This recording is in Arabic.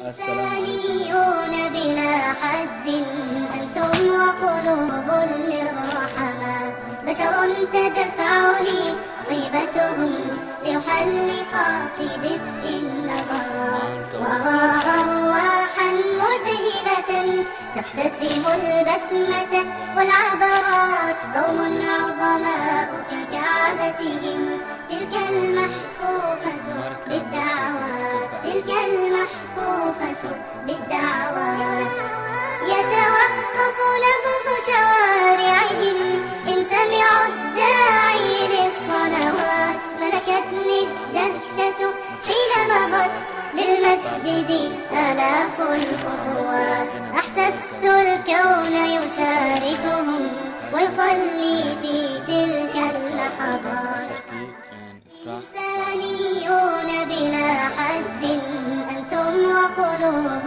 إنسانيون بلا حد أنتم وقلوب للرحمات، بشر تدفعني طيبتهم ليحلق في دفء النظرات، وأرى أرواحا مذهلة تقتسم البسمة والعبرات، قوم عظماء ككعبتهم تلك المحفوفة بالدعوات، تلك المحفوفة بالدعوات. يتوقف نبض شوارعهم إن سمعوا الداعي للصلوات، ملكتني الدهشة حين مضت للمسجد آلاف الخطوات، أحسست الكون يشاركهم ويصلي في تلك اللحظات. إنسانيون بلا حد أنتم وقلوب